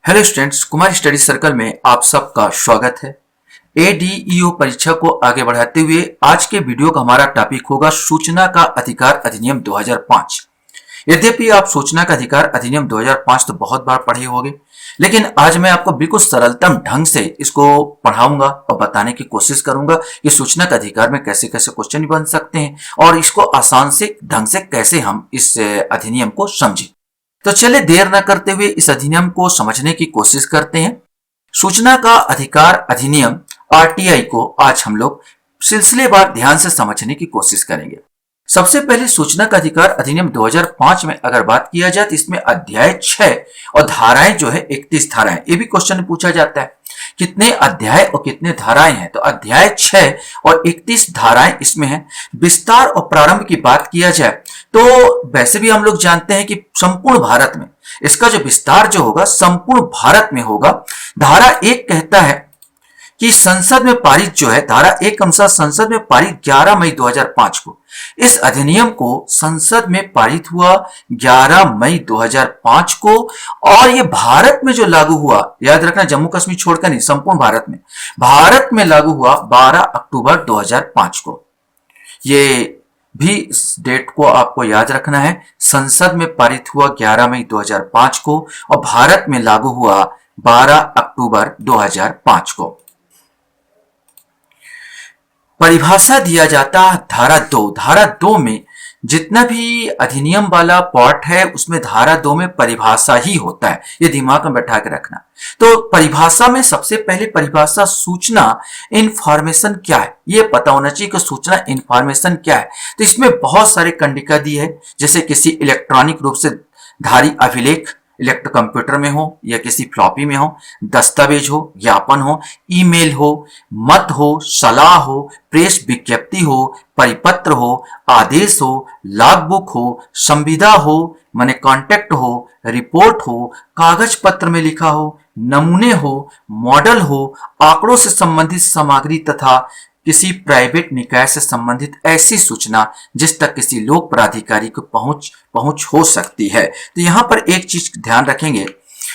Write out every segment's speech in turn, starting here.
Hello students, Kumar study circle में आप सबका स्वागत है। एडीईओ परीक्षा को आगे बढ़ाते हुए आज के वीडियो का हमारा टॉपिक होगा सूचना का अधिकार अधिनियम 2005। यद्यपि आप सूचना का अधिकार अधिनियम 2005 तो बहुत बार पढ़े होंगे, लेकिन आज मैं आपको बिल्कुल सरलतम ढंग से इसको पढ़ाऊंगा और बताने की कोशिश करूंगा कि सूचना का अधिकार में कैसे कैसे क्वेश्चन बन सकते हैं और इसको आसान से ढंग से कैसे हम इस अधिनियम को समझें। तो चलिए देर न करते हुए इस अधिनियम को समझने की कोशिश करते हैं। सूचना का अधिकार अधिनियम आरटीआई को आज हम लोग सिलसिलेवार ध्यान से समझने की कोशिश करेंगे। सबसे पहले सूचना का अधिकार अधिनियम 2005 में अगर बात किया जाए तो इसमें अध्याय 6 और धाराएं जो है 31 धाराएं, ये भी क्वेश्चन पूछा जाता है कितने अध्याय और कितने धाराएं हैं। तो अध्याय 6 और 31 धाराएं इसमें हैं। विस्तार और प्रारंभ की बात किया जाए तो वैसे भी हम लोग जानते हैं कि संपूर्ण भारत में इसका जो विस्तार जो होगा संपूर्ण भारत में होगा। धारा 1 कहता है कि संसद में पारित जो है, धारा 1 के अनुसार संसद में पारित 11 मई 2005 को, इस अधिनियम को संसद में पारित हुआ 11 मई 2005 को और ये भारत में जो लागू हुआ, याद रखना जम्मू कश्मीर छोड़कर नहीं, संपूर्ण भारत में लागू हुआ 12 अक्टूबर 2005 को। ये भी इस डेट को आपको याद रखना है। संसद में पारित हुआ 11 मई 2005 को और भारत में लागू हुआ 12 अक्टूबर 2005 को। परिभाषा दिया जाता धारा 2। धारा 2 में जितना भी अधिनियम वाला पार्ट है उसमें धारा 2 में परिभाषा ही होता है, ये दिमाग में बैठा के रखना। तो परिभाषा में सबसे पहले परिभाषा सूचना इंफॉर्मेशन क्या है, ये पता होना चाहिए कि सूचना इंफॉर्मेशन क्या है। तो इसमें बहुत सारे कंडिका दी है, जैसे किसी इलेक्ट्रॉनिक रूप से धारी अभिलेख, इलेक्ट्रिक कंप्यूटर में हो या किसी फ्लॉपी में हो, दस्तावेज हो, ज्ञापन हो, ईमेल हो, मत हो, सलाह हो, प्रेस विज्ञप्ति हो, परिपत्र हो, आदेश हो, लॉग बुक हो, संविदा हो माने कॉन्टेक्ट हो, रिपोर्ट हो, कागज पत्र में लिखा हो, नमूने हो, मॉडल हो, आंकड़ों से संबंधित सामग्री तथा किसी प्राइवेट निकाय से संबंधित ऐसी सूचना जिस तक किसी लोक प्राधिकारी को पहुंच हो सकती है। तो यहां पर एक चीज ध्यान रखेंगे,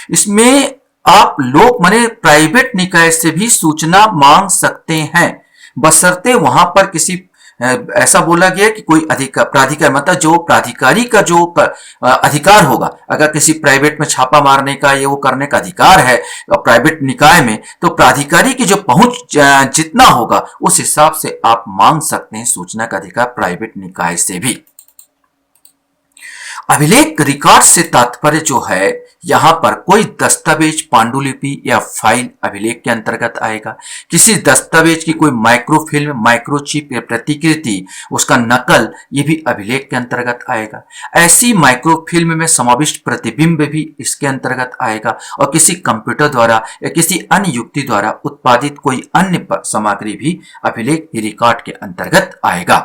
इसमें आप लोक माने प्राइवेट निकाय से भी सूचना मांग सकते हैं, बशर्ते वहां पर किसी ऐसा बोला गया कि कोई प्राधिकार मतलब जो प्राधिकारी का जो अधिकार होगा, अगर किसी प्राइवेट में छापा मारने का ये वो करने का अधिकार है प्राइवेट निकाय में, तो प्राधिकारी की जो पहुंच जितना होगा उस हिसाब से आप मांग सकते हैं सूचना का अधिकार प्राइवेट निकाय से भी। अभिलेख रिकॉर्ड से तात्पर्य जो है, यहां पर कोई दस्तावेज, पांडुलिपि या फाइल अभिलेख के अंतर्गत आएगा। किसी दस्तावेज की कोई माइक्रोफिल्म, माइक्रोचिप या प्रतिकृति, उसका नकल, ये भी अभिलेख के अंतर्गत आएगा। ऐसी माइक्रोफिल्म में समाविष्ट प्रतिबिंब भी इसके अंतर्गत आएगा और किसी कंप्यूटर द्वारा या किसी अन्य युक्ति द्वारा उत्पादित कोई अन्य सामग्री भी अभिलेख रिकॉर्ड के अंतर्गत आएगा।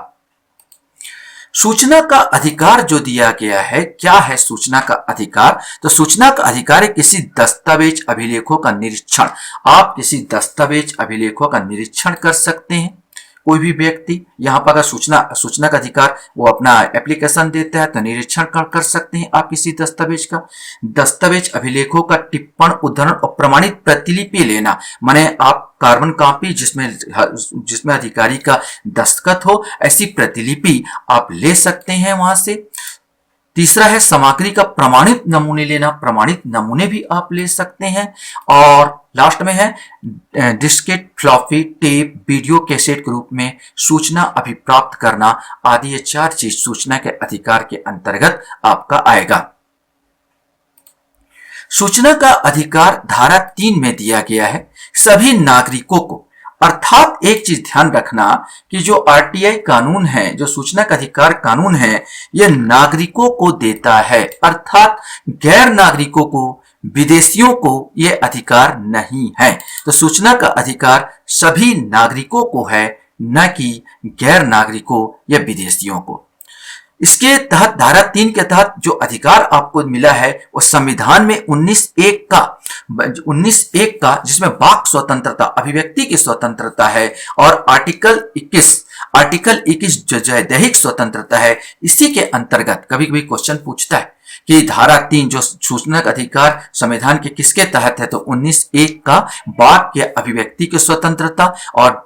सूचना का अधिकार जो दिया गया है, क्या है सूचना का अधिकार? तो सूचना का अधिकार है किसी दस्तावेज अभिलेखों का निरीक्षण। आप किसी दस्तावेज अभिलेखों का निरीक्षण कर सकते हैं, कोई भी व्यक्ति। यहाँ पर अगर सूचना का अधिकार वो अपना एप्लीकेशन देता है तो निरीक्षण कर सकते हैं आप किसी दस्तावेज का। दस्तावेज अभिलेखों का टिप्पण, उद्धरण और प्रमाणित प्रतिलिपि लेना, माने आप कार्बन कॉपी जिसमें अधिकारी का दस्तखत हो, ऐसी प्रतिलिपि आप ले सकते हैं वहां से। तीसरा है सामग्री का प्रमाणित नमूने लेना, प्रमाणित नमूने भी आप ले सकते हैं। और लास्ट में है Diskit, floppy, tape, video cassette के रूप में सूचना अभिप्राप्त करना आदि, ये 4 चीज सूचना के अधिकार के अंतर्गत आपका आएगा। सूचना का अधिकार धारा 3 में दिया गया है सभी नागरिकों को, अर्थात एक चीज ध्यान रखना कि जो आरटीआई कानून है, जो सूचना का अधिकार कानून है, यह नागरिकों को देता है, अर्थात गैर नागरिकों को, विदेशियों को यह अधिकार नहीं है। तो सूचना का अधिकार सभी नागरिकों को है, न कि गैर नागरिकों या विदेशियों को। इसके तहत धारा 3 के तहत जो अधिकार आपको मिला है वो संविधान में 19(1) का जिसमें वाक स्वतंत्रता, अभिव्यक्ति की स्वतंत्रता है, और आर्टिकल 21 जो है दैहिक स्वतंत्रता है। इसी के अंतर्गत कभी कभी क्वेश्चन पूछता है कि धारा 3 जो सूचना का अधिकार संविधान के किसके तहत है, तो 19(1) का वाक या अभिव्यक्ति की स्वतंत्रता और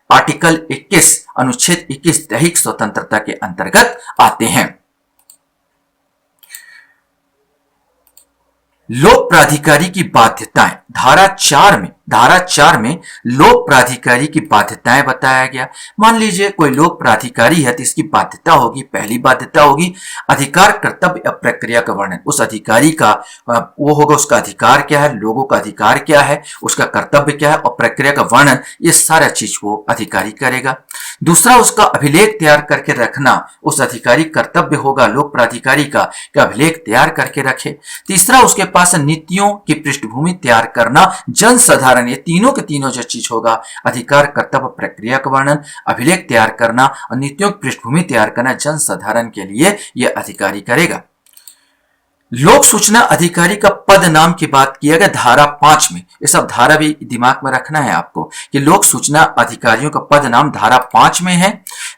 आर्टिकल 21 अनुच्छेद 21 दैहिक स्वतंत्रता के अंतर्गत आते हैं। लोक प्राधिकारी की बाध्यताएं धारा 4 में लोक प्राधिकारी की बाध्यताएं बताया गया। मान लीजिए कोई लोक प्राधिकारी है तो इसकी बाध्यता होगी, पहली बाध्यता होगी अधिकार कर्तव्य या प्रक्रिया का वर्णन। उस अधिकारी का वो होगा, उसका अधिकार क्या है, लोगों का अधिकार क्या है, उसका कर्तव्य क्या है और प्रक्रिया का वर्णन, ये सारा चीज वो अधिकारी करेगा। दूसरा, उसका अभिलेख तैयार करके रखना, उस अधिकारी कर्तव्य होगा लोक प्राधिकारी का कि अभिलेख तैयार करके रखे। तीसरा, उसके पास नीतियों की पृष्ठभूमि तैयार करना, जन साधारण, ये तीनों के तीनों जो चीज होगा, अधिकार कर्तव्य प्रक्रिया का वर्णन, अभिलेख तैयार करना और नीतियों की पृष्ठभूमि तैयार करना जन साधारण के लिए यह अधिकारी करेगा। लोक सूचना अधिकारी का पद नाम की बात किया गया धारा 5 में। ये सब धारा भी दिमाग में रखना है आपको कि लोक सूचना अधिकारियों का पद नाम धारा 5 में है।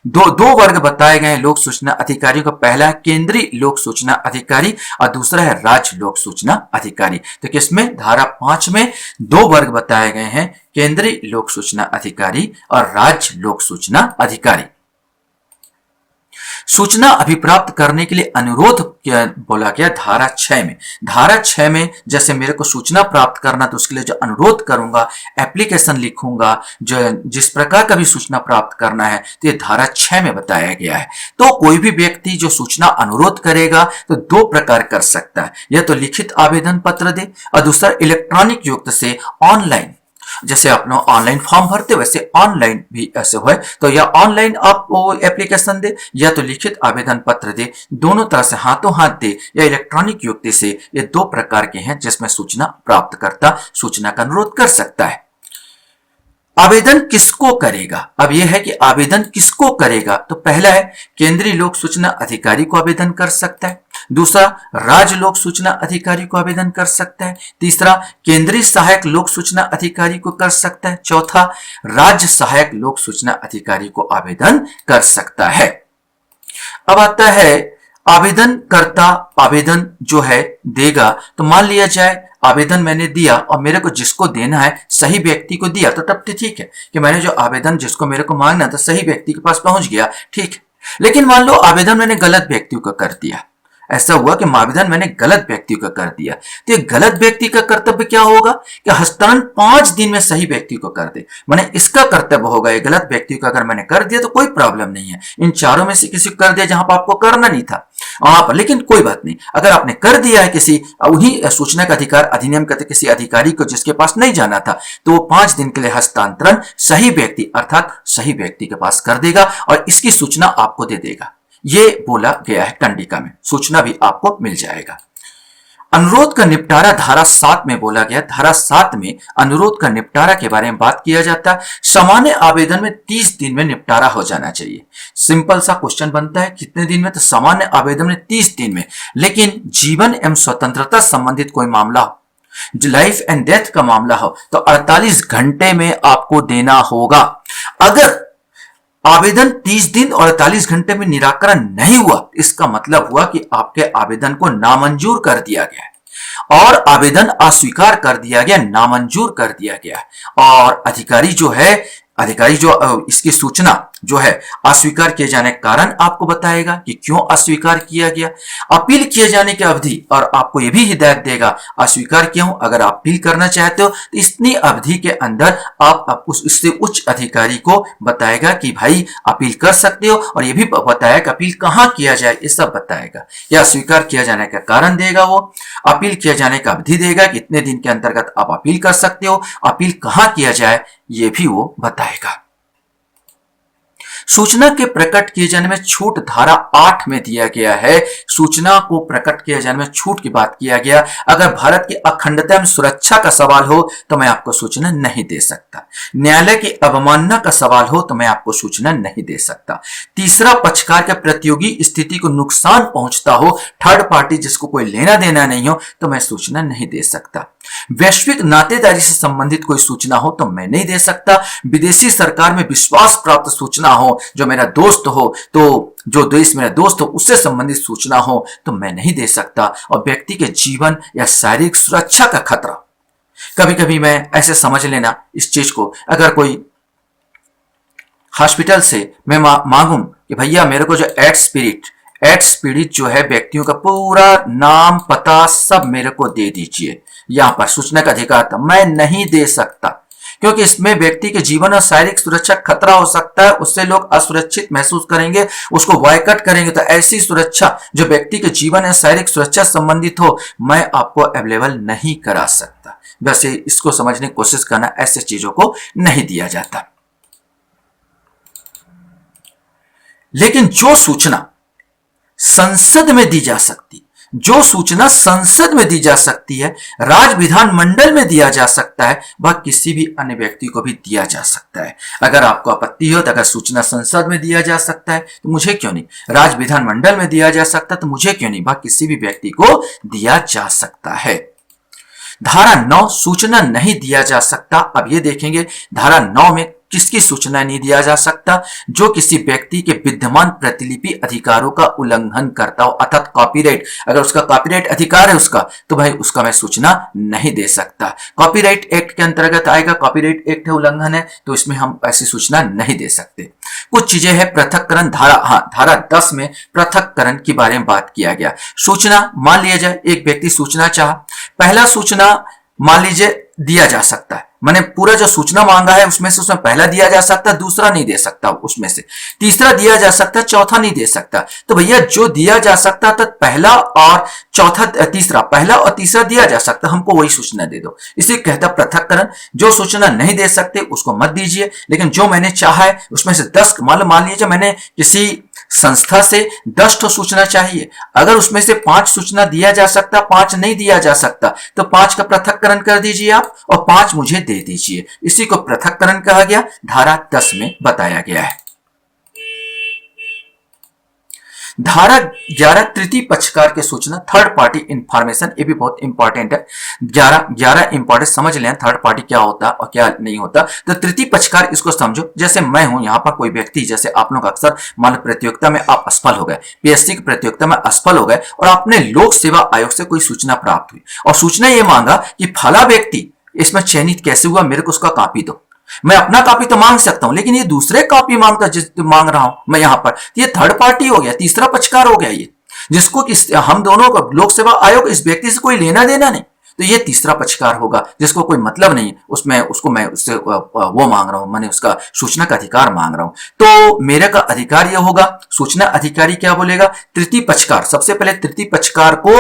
दो वर्ग बताए गए हैं लोक सूचना अधिकारियों का। पहला है केंद्रीय लोक सूचना अधिकारी और दूसरा है राज्य लोक सूचना अधिकारी। तो किसमें, धारा 5 में 2 वर्ग बताए गए हैं, केंद्रीय लोक सूचना अधिकारी और राज्य लोक सूचना अधिकारी। सूचना अभिप्राप्त करने के लिए अनुरोध बोला गया धारा 6 में। धारा 6 में जैसे मेरे को सूचना प्राप्त करना तो उसके लिए जो अनुरोध करूंगा, एप्लीकेशन लिखूंगा, जो जिस प्रकार का भी सूचना प्राप्त करना है, तो ये धारा 6 में बताया गया है। तो कोई भी व्यक्ति जो सूचना अनुरोध करेगा तो 2 प्रकार कर सकता है, या तो लिखित आवेदन पत्र दे और दूसरा इलेक्ट्रॉनिक युक्त से ऑनलाइन, जैसे आप लोग ऑनलाइन फॉर्म भरते वैसे ऑनलाइन भी ऐसे हुए, तो या ऑनलाइन आप वो एप्लीकेशन दे या तो लिखित आवेदन पत्र दे, दोनों तरह से हाथों हाथ दे या इलेक्ट्रॉनिक युक्ति से। ये 2 प्रकार के हैं जिसमें सूचना प्राप्तकर्ता सूचना का अनुरोध कर सकता है। आवेदन किसको करेगा, अब यह है कि आवेदन किसको करेगा, तो पहला है केंद्रीय लोक सूचना अधिकारी को आवेदन कर सकता है, दूसरा राज्य लोक सूचना अधिकारी को आवेदन कर सकता है, तीसरा केंद्रीय सहायक लोक सूचना अधिकारी को कर सकता है, चौथा राज्य सहायक लोक सूचना अधिकारी को आवेदन कर सकता है। अब आता है आवेदन करता आवेदन जो है देगा, तो मान लिया जाए आवेदन मैंने दिया और मेरे को जिसको देना है सही व्यक्ति को दिया, तो तब तो ठीक है कि मैंने जो आवेदन जिसको मेरे को मांगना था सही व्यक्ति के पास पहुंच गया, ठीक है। लेकिन मान लो आवेदन मैंने गलत व्यक्ति को कर दिया, ऐसा हुआ कि आवेदन मैंने गलत व्यक्ति को कर दिया, तो ये गलत व्यक्ति का कर्तव्य क्या होगा कि हस्तांतरण 5 दिन में सही व्यक्ति को कर दे। मैंने इसका कर्तव्य होगा, ये गलत व्यक्ति को अगर मैंने कर दिया तो कोई प्रॉब्लम नहीं है, इन चारों में से किसी को कर दिया जहां पर आपको करना नहीं था वहां पर, लेकिन कोई बात नहीं, अगर आपने कर दिया है किसी उन्हीं सूचना का अधिकार अधिनियम के किसी अधिकारी को जिसके पास नहीं जाना था, तो वो 5 दिन के लिए हस्तांतरण सही व्यक्ति अर्थात सही व्यक्ति के पास कर देगा और इसकी सूचना आपको दे देगा। ये बोला गया है कंडिका में, सूचना भी आपको मिल जाएगा। अनुरोध का निपटारा धारा 7 में बोला गया। धारा 7 में अनुरोध का निपटारा के बारे में बात किया जाता है। सामान्य आवेदन में 30 दिन में निपटारा हो जाना चाहिए। सिंपल सा क्वेश्चन बनता है कितने दिन में, तो सामान्य आवेदन में 30 दिन में। लेकिन जीवन एवं स्वतंत्रता संबंधित कोई मामला हो, लाइफ एंड डेथ का मामला हो, तो 48 घंटे में आपको देना होगा। अगर आवेदन 30 दिन और 48 घंटे में निराकरण नहीं हुआ, इसका मतलब हुआ कि आपके आवेदन को नामंजूर कर दिया गया और आवेदन अस्वीकार कर दिया गया, नामंजूर कर दिया गया। और अधिकारी जो इसकी सूचना जो है अस्वीकार किए जाने का कारण आपको बताएगा कि क्यों अस्वीकार किया गया, अपील किए जाने की अवधि, और आपको यह भी हिदायत देगा अस्वीकार क्यों। अगर आप अपील करना चाहते हो तो इतनी अवधि के अंदर आप उससे उच्च अधिकारी को बताएगा कि भाई अपील कर सकते हो, और यह भी बताएगा कि अपील कहाँ किया जाए, ये सब बताएगा। या अस्वीकार किया जाने का कारण देगा, वो अपील किया जाने का अवधि देगा कि इतने दिन के अंतर्गत आप अपील कर सकते हो, अपील कहाँ किया जाए ये भी वो बताएगा। सूचना के प्रकट किए जाने में छूट धारा 8 में दिया गया है। सूचना को प्रकट किए जाने में छूट की बात किया गया। अगर भारत की अखंडता एवं सुरक्षा का सवाल हो तो मैं आपको सूचना नहीं दे सकता। न्यायालय की अवमानना का सवाल हो तो मैं आपको सूचना नहीं दे सकता। तीसरा पक्षकार के प्रतियोगी स्थिति को नुकसान पहुंचता हो, थर्ड पार्टी जिसको कोई लेना देना नहीं हो, तो मैं सूचना नहीं दे सकता। वैश्विक नातेदारी से संबंधित कोई सूचना हो तो मैं नहीं दे सकता। विदेशी सरकार में विश्वास प्राप्त सूचना हो, जो मेरा दोस्त हो, तो जो देश मेरा दोस्त हो उससे संबंधित सूचना हो तो मैं नहीं दे सकता। और व्यक्ति के जीवन या शारीरिक सुरक्षा का खतरा, कभी कभी मैं ऐसे समझ लेना इस चीज को, अगर कोई हॉस्पिटल से मैं मांगूं कि भैया मेरे को जो एड्स पीड़ित जो है व्यक्तियों का पूरा नाम पता सब मेरे को दे दीजिए, यहां पर सूचना का अधिकार था, मैं नहीं दे सकता, क्योंकि इसमें व्यक्ति के जीवन और शारीरिक सुरक्षा खतरा हो सकता है, उससे लोग असुरक्षित महसूस करेंगे, उसको बॉयकॉट करेंगे। तो ऐसी सुरक्षा जो व्यक्ति के जीवन या शारीरिक सुरक्षा संबंधित हो, मैं आपको अवेलेबल नहीं करा सकता। वैसे इसको समझने की कोशिश करना, ऐसे चीजों को नहीं दिया जाता। लेकिन जो सूचना संसद में दी जा सकती, जो सूचना संसद में दी जा सकती है, राज्य विधानमंडल में दिया जा सकता है, वह किसी भी अन्य व्यक्ति को भी दिया जा सकता है। अगर आपको आपत्ति हो तो अगर सूचना संसद में दिया जा सकता है तो मुझे क्यों नहीं, राज्य विधानमंडल में दिया जा सकता है तो मुझे क्यों नहीं, वह किसी भी व्यक्ति को दिया जा सकता है। धारा 9 सूचना नहीं दिया जा सकता। अब ये देखेंगे धारा 9 में किसकी सूचना नहीं दिया जा सकता, जो किसी व्यक्ति के विद्यमान प्रतिलिपि अधिकारों का उल्लंघन करता हो, अर्थात कॉपीराइट, अगर उसका कॉपीराइट अधिकार है उसका, तो भाई उसका मैं सूचना नहीं दे सकता। कॉपीराइट एक्ट के अंतर्गत आएगा, कॉपीराइट एक्ट उल्लंघन है तो इसमें हम ऐसी सूचना नहीं दे सकते। कुछ चीजें हैं पृथककरण, धारा 10 में पृथककरण के बारे में बात किया गया। सूचना, मान लिया जाए एक व्यक्ति सूचना चाह, पहला सूचना मान लीजिए दिया जा सकता है, मैंने पूरा जो सूचना मांगा है उसमें से उसमें पहला दिया जा सकता है, दूसरा नहीं दे सकता, उसमें से तीसरा दिया जा सकता है, चौथा नहीं दे सकता। तो भैया जो दिया जा सकता था पहला और चौथा, तीसरा, पहला और तीसरा दिया जा सकता, हमको वही सूचना दे दो। इसे कहता पृथककरण। जो सूचना नहीं दे सकते उसको मत दीजिए, लेकिन जो मैंने चाहा है उसमें से 10, मान लीजिए मैंने किसी संस्था से 10 तो सूचना चाहिए, अगर उसमें से 5 सूचना दिया जा सकता, 5 नहीं दिया जा सकता, तो 5 का पृथककरण कर दीजिए आप और 5 मुझे दे दीजिए। इसी को पृथककरण कहा गया, धारा 10 में बताया गया है। धारा 11 तृतीय पक्षकार के सूचना, थर्ड पार्टी इंफॉर्मेशन, ये भी बहुत इंपॉर्टेंट है। 11 इंपॉर्टेंट समझ लें थर्ड पार्टी क्या होता है और क्या नहीं होता। तो तृतीय पक्षकार इसको समझो, जैसे मैं हूं यहाँ पर कोई व्यक्ति, जैसे आप लोग अक्सर मान लो प्रतियोगिता में आप असफल हो गए, पीएससी की प्रतियोगिता में असफल हो गए और आपने लोक सेवा आयोग से कोई सूचना प्राप्त हुई और सूचना ये मांगा कि फला व्यक्ति इसमें चयनित कैसे हुआ, मेरे को उसका कॉपी दो। मैं अपना कॉपी तो मांग सकता हूं, लेकिन ये दूसरे कॉपी मांगता, जिस मांग रहा हूं मैं यहां पर, ये थर्ड पार्टी हो गया, तीसरा पक्षकार हो गया ये, जिसको हम दोनों को लोक सेवा आयोग इस व्यक्ति से कोई लेना देना नहीं, तो ये तीसरा पक्षकार होगा जिसको कोई मतलब नहीं, उसमें उसको मैं उससे वो मांग रहा हूं, मैंने उसका सूचना का अधिकार मांग रहा हूं। तो मेरे का अधिकार ये होगा, सूचना अधिकारी क्या बोलेगा, तृतीय पक्षकार सबसे पहले तृतीय पक्षकार को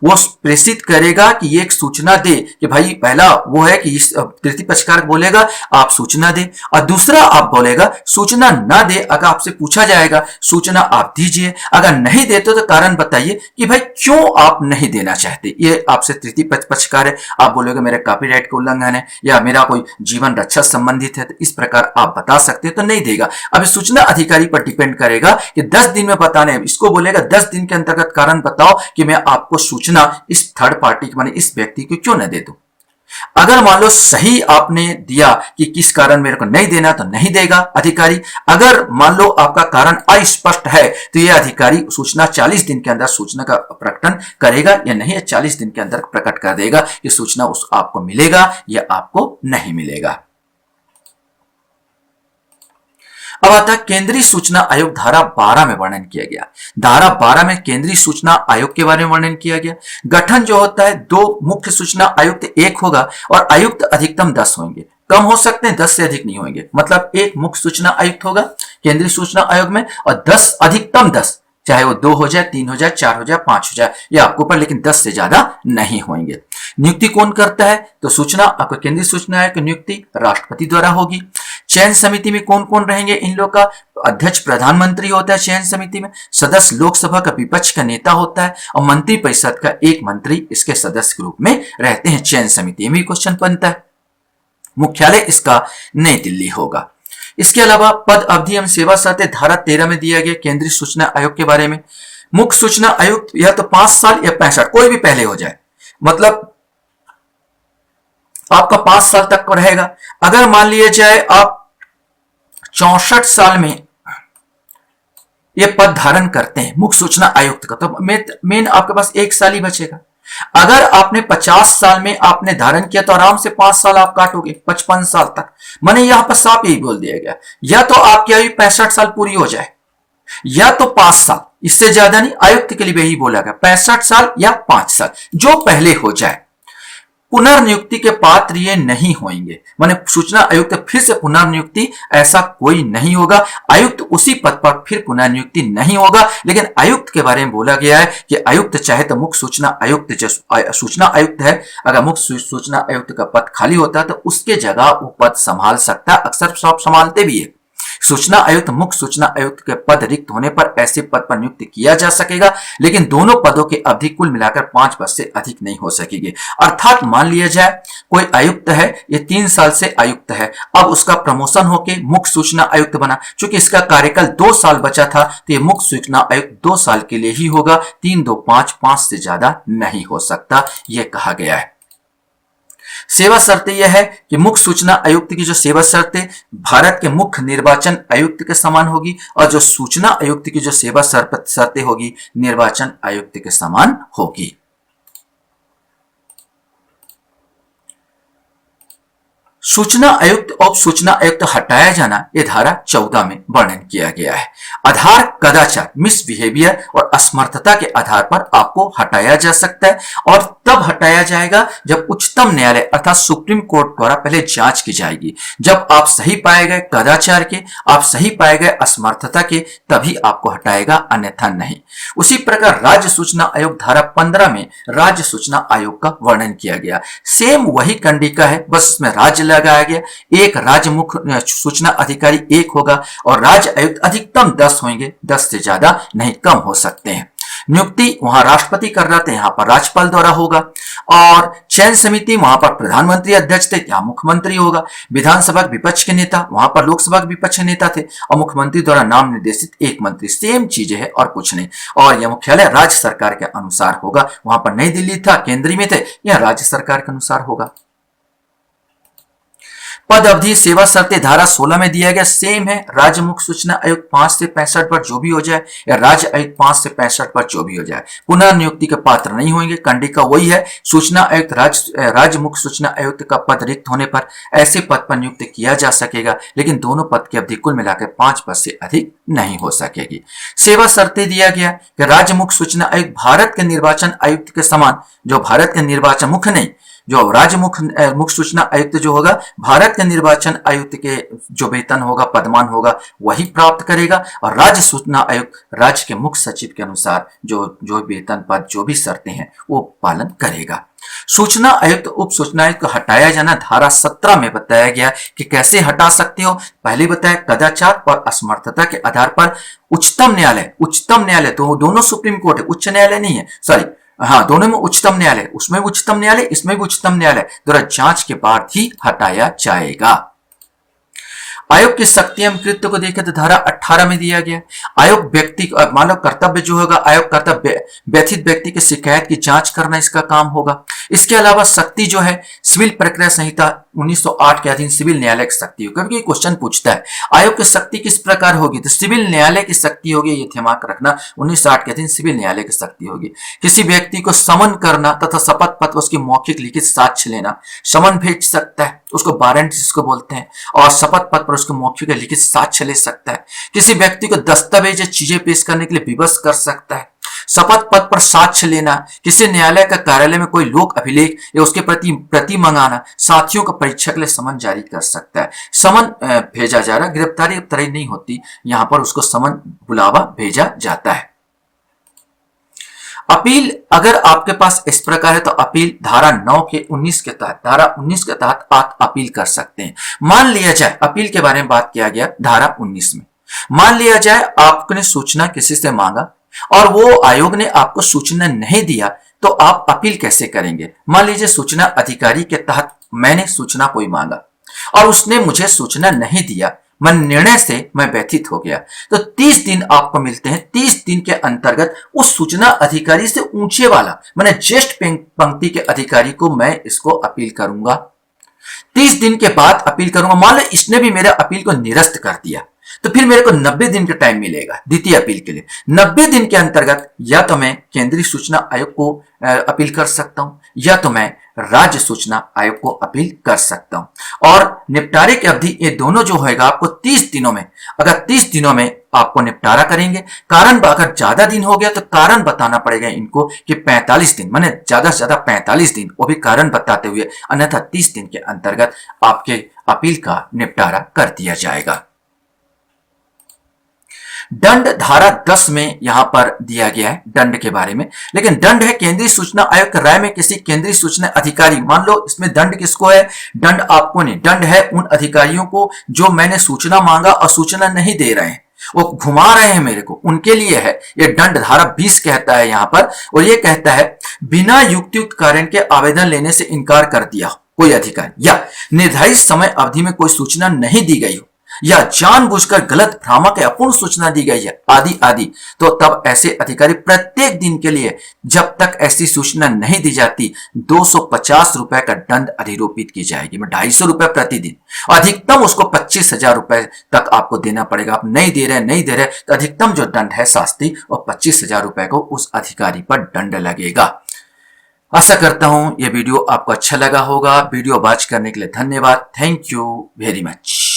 वो प्रेषित करेगा कि ये एक सूचना दे, कि भाई पहला वो है कि इस तृतीय पक्षकार बोलेगा आप सूचना दे, और दूसरा आप बोलेगा सूचना ना दे, अगर आपसे पूछा जाएगा सूचना आप दीजिए, अगर नहीं देते तो कारण बताइए कि भाई क्यों आप नहीं देना चाहते, ये आपसे तृतीय पक्षकार है। आप बोलोगे मेरे कॉपीराइट का उल्लंघन है या मेरा कोई जीवन रक्षा संबंधित है, तो इस प्रकार आप बता सकते हैं, तो नहीं देगा। अब सूचना अधिकारी पर डिपेंड करेगा कि 10 दिन में बताने, इसको बोलेगा 10 दिन के अंतर्गत कारण बताओ कि मैं आपको सूचना इस थर्ड पार्टी माने इस व्यक्ति को क्यों न दे दूं। अगर मान लो सही आपने दिया कि किस कारण मेरे को नहीं देना, तो नहीं देगा अधिकारी। अगर मान लो आपका कारण अस्पष्ट है तो यह अधिकारी सूचना 40 दिन के अंदर सूचना का प्रकटन करेगा या नहीं, 40 दिन के अंदर प्रकट कर देगा कि सूचना उस आपको मिलेगा या आपको नहीं मिलेगा। अब आता है केंद्रीय सूचना आयोग, धारा 12 में वर्णन किया गया। धारा 12 में केंद्रीय सूचना आयोग के बारे में वर्णन किया गया। गठन जो होता है, 2 मुख्य सूचना आयुक्त 1 होगा और आयुक्त अधिकतम 10 होंगे, कम हो सकते हैं 10 से अधिक नहीं होंगे। मतलब 1 मुख्य सूचना आयुक्त होगा केंद्रीय सूचना आयोग में और 10 अधिकतम 10, चाहे वो 2 हो जाए, 3 हो जाए, 4 हो जाए, 5 हो जाए, ये आपके ऊपर, लेकिन 10 से ज्यादा नहीं होंगे। नियुक्ति कौन करता है, तो सूचना आपको केंद्रीय सूचना आयोग की नियुक्ति राष्ट्रपति द्वारा होगी। चयन समिति में कौन कौन रहेंगे, इन लोग का अध्यक्ष प्रधानमंत्री होता है चयन समिति में, सदस्य लोकसभा का विपक्ष का नेता होता है और मंत्री परिषद का 1 मंत्री इसके सदस्य के रूप में रहते हैं चयन समिति में। क्वेश्चन बनता है। मुख्यालय इसका नई दिल्ली होगा। इसके अलावा पद अवधि एवं सेवा शर्तें धारा 13 में दिया गया केंद्रीय सूचना आयोग के बारे में। मुख्य सूचना आयुक्त या तो 5 साल या 65, कोई भी पहले हो जाए, मतलब आपका 5 साल तक का रहेगा। अगर मान लिया जाए आप 64 साल में ये पद धारण करते हैं मुख्य सूचना आयुक्त का, तो मेन आपके पास 1 साल ही बचेगा। अगर आपने 50 साल में आपने धारण किया तो आराम से 5 साल आप काटोगे, 55 साल तक। माने यहां पर साफ यही बोल दिया गया, या तो आपकी आयु 65 साल पूरी हो जाए या तो 5 साल, इससे ज्यादा नहीं। आयुक्त के लिए भी यही बोला गया 65 साल या 5 साल, जो पहले हो जाए। पुनर्नियुक्ति के पात्र ये नहीं होंगे, माने सूचना आयुक्त फिर से पुनर्नियुक्ति ऐसा कोई नहीं होगा। आयुक्त उसी पद पर फिर पुनर्नियुक्ति नहीं होगा। लेकिन आयुक्त के बारे में बोला गया है कि आयुक्त चाहे तो मुख्य सूचना आयुक्त जो सूचना आयुक्त है, अगर मुख्य सूचना आयुक्त का पद खाली होता है तो उसके जगह वो पद संभाल सकता है, अक्सर सब संभालते भी है। सूचना आयुक्त मुख्य सूचना आयुक्त के पद रिक्त होने पर ऐसे पद पर नियुक्त किया जा सकेगा, लेकिन दोनों पदों की अवधि कुल मिलाकर 5 वर्ष से अधिक नहीं हो सकेगी। अर्थात मान लिया जाए कोई आयुक्त है, ये 3 साल से आयुक्त है, अब उसका प्रमोशन होकर मुख्य सूचना आयुक्त बना। चूंकि इसका कार्यकाल 2 साल बचा था तो ये मुख्य सूचना आयुक्त 2 साल के लिए ही होगा, 3, 2, 5, 5 से ज्यादा नहीं हो सकता, यह कहा गया है। सेवा शर्तें यह है कि मुख्य सूचना आयुक्त की जो सेवा शर्तें भारत के मुख्य निर्वाचन आयुक्त के समान होगी, और जो सूचना आयुक्त की जो सेवा शर्तें होगी निर्वाचन आयुक्त के समान होगी। सूचना आयुक्त और सूचना आयुक्त हटाया जाना यह धारा 14 में वर्णन किया गया है। आधार कदाचार, मिसबिहेवियर और असमर्थता के आधार पर आपको हटाया जा सकता है, और तब हटाया जाएगा जब उच्चतम न्यायालय अर्थात सुप्रीम कोर्ट द्वारा पहले जांच की जाएगी। जब आप सही पाए गए कदाचार के, आप सही पाए गए असमर्थता के, तभी आपको हटाएगा, अन्यथा नहीं। उसी प्रकार राज्य सूचना आयोग धारा 15 में राज्य सूचना आयोग का वर्णन किया गया। सेम वही कंडिका है, बस इसमें राज्य लगाया गया। एक राज्य मुख्य सूचना अधिकारी 1 होगा और राज्य आयुक्त अधिकतम 10 होंगे, 10 से ज्यादा नहीं, कम हो सकते हैं। नियुक्ति वहां राष्ट्रपति कर रहे थे, यहां पर राज्यपाल द्वारा होगा, और चयन समिति वहां पर प्रधानमंत्री अध्यक्ष थे, यहां मुख्यमंत्री होगा। विधानसभा विपक्ष के नेता, वहां पर लोकसभा विपक्ष के नेता थे, और मुख्यमंत्री द्वारा नाम निर्देशित एक मंत्री। सेम चीजें है और कुछ नहीं। और यह मुख्यालय राज्य सरकार के अनुसार होगा, वहां पर नई दिल्ली था, केंद्रीय में थे, यह राज्य सरकार के अनुसार होगा। पद अवधि सेवा शर्तें धारा 16 में दिया गया, सेम है। राज्य मुख्य सूचना आयुक्त 5 से 65 पर जो भी हो जाए, या राज्य आयुक्त 5 से 65 पर जो भी हो जाए, पुनर्नियुक्ति के पात्र नहीं होंगे। कंडिका वही है, सूचना आयुक्त राज्य मुख्य सूचना आयुक्त का पद रिक्त होने पर ऐसे पद पर नियुक्त किया जा सकेगा, लेकिन दोनों पद की अवधि कुल मिलाकर 5 वर्ष से अधिक नहीं हो सकेगी। सेवा शर्तें दिया गया कि राज्य मुख्य सूचना आयुक्त भारत के निर्वाचन आयुक्त के समान, जो भारत के निर्वाचन मुख्य नहीं, जो राज्य मुख्य सूचना आयुक्त जो होगा भारत के निर्वाचन आयुक्त के जो वेतन होगा, पदमान होगा, वही प्राप्त करेगा। और राज्य सूचना आयुक्त राज्य के मुख्य सचिव के अनुसार जो वेतन पद जो भी शर्तें हैं वो पालन करेगा। सूचना आयुक्त उप सूचना आयुक्त को हटाया जाना धारा 17 में बताया गया कि कैसे हटा सकते हो। पहले बताया कदाचार और असमर्थता के आधार पर उच्चतम न्यायालय तो दोनों सुप्रीम कोर्ट है, उच्च न्यायालय नहीं है, सॉरी, हाँ दोनों में उच्चतम न्यायालय, उसमें भी उच्चतम न्यायालय, इसमें भी उच्चतम न्यायालय द्वारा जांच के बाद ही हटाया जाएगा। आयोग की शक्तियां कृत्य को देखें तो धारा 18 में दिया गया। आयोग व्यक्ति मानव कर्तव्य जो होगा, आयोग कर्तव्य व्यथित व्यक्ति की शिकायत की जांच करना इसका काम होगा। इसके अलावा शक्ति जो है सिविल प्रक्रिया संहिता 1908 के अधीन सिविल न्यायालय की शक्ति होगी, क्योंकि क्वेश्चन पूछता है आयोग की शक्ति किस प्रकार होगी, तो सिविल न्यायालय की शक्ति होगी, ये दिमाग रखना। 1908 के अधीन सिविल न्यायालय की शक्ति होगी। किसी व्यक्ति को समन करना तथा शपथ पत्र उसकी मौखिक लिखित साक्ष्य लेना, समन भेज सकता है, उसको वारंट जिसको बोलते हैं, और शपथ पत्र पर उसको मौखिक लिखित साक्ष्य ले सकता है। किसी व्यक्ति को दस्तावेज या चीजें पेश करने के लिए विवश कर सकता है। शपथ पत्र पर साक्ष्य लेना, किसी न्यायालय का कार्यालय में कोई लोक अभिलेख या उसके प्रति मंगाना, साथियों का परीक्षा के लिए समन जारी कर सकता है। समन भेजा जा रहा, गिरफ्तारी नहीं होती, यहां पर उसको समन बुलावा भेजा जाता है। अपील अगर आपके पास इस प्रकार है तो अपील धारा 9 के 19 के तहत, धारा 19 के तहत आप अपील कर सकते हैं। मान लिया जाए, अपील के बारे में बात किया गया धारा 19 में, मान लिया जाए आपने सूचना किसी से मांगा और वो आयोग ने आपको सूचना नहीं दिया, तो आप अपील कैसे करेंगे। मान लीजिए सूचना अधिकारी के तहत मैंने सूचना कोई मांगा और उसने मुझे सूचना नहीं दिया, मैं निर्णय से मैं व्यथित हो गया, तो 30 दिन आपको मिलते हैं। 30 दिन के अंतर्गत उस सूचना अधिकारी से ऊंचे वाला, मैंने ज्येष्ठ पंक्ति के अधिकारी को मैं इसको अपील करूंगा। 30 दिन के बाद अपील करूंगा। मान लो इसने भी मेरे अपील को निरस्त कर दिया, तो फिर मेरे को 90 दिन का टाइम मिलेगा द्वितीय अपील के लिए। 90 दिन के अंतर्गत या तो मैं केंद्रीय सूचना आयोग को अपील कर सकता हूं, या तो मैं राज्य सूचना आयोग को अपील कर सकता हूं। और निपटारे की अवधि ये दोनों जो होगा आपको 30 दिनों में, अगर 30 दिनों में आपको निपटारा करेंगे, कारण अगर ज्यादा दिन हो गया तो कारण बताना पड़ेगा इनको कि 45 दिन, माने ज्यादा से ज्यादा 45 दिन, वो भी कारण बताते हुए, अन्यथा 30 दिन के अंतर्गत आपके अपील का निपटारा कर दिया जाएगा। दंड धारा 10 में यहां पर दिया गया है दंड के बारे में, लेकिन दंड है केंद्रीय सूचना आयोग की राय में किसी केंद्रीय सूचना अधिकारी, मान लो इसमें दंड किसको है, दंड आपको नहीं, दंड है उन अधिकारियों को जो मैंने सूचना मांगा और सूचना नहीं दे रहे हैं, वो घुमा रहे हैं मेरे को, उनके लिए है ये दंड। धारा 20 कहता है यहां पर, और ये कहता है बिना युक्तियुक्त कारण के आवेदन लेने से इनकार कर दिया कोई अधिकारी, या निर्धारित समय अवधि में कोई सूचना नहीं दी गई हो, या जानबूझकर गलत भ्रामक या अपूर्ण सूचना दी गई है, आदि आदि, तो तब ऐसे अधिकारी प्रत्येक दिन के लिए जब तक ऐसी सूचना नहीं दी जाती 250 रुपए का दंड अधिरोपित की जाएगी, 250 रुपए प्रतिदिन। अधिकतम उसको 25,000 रुपए तक आपको देना पड़ेगा। आप नहीं दे रहे तो अधिकतम जो दंड है शास्ति, और 25,000 रुपए को उस अधिकारी पर दंड लगेगा। आशा करता हूं यह वीडियो आपको अच्छा लगा होगा। वीडियो वॉच करने के लिए धन्यवाद। Thank you very much.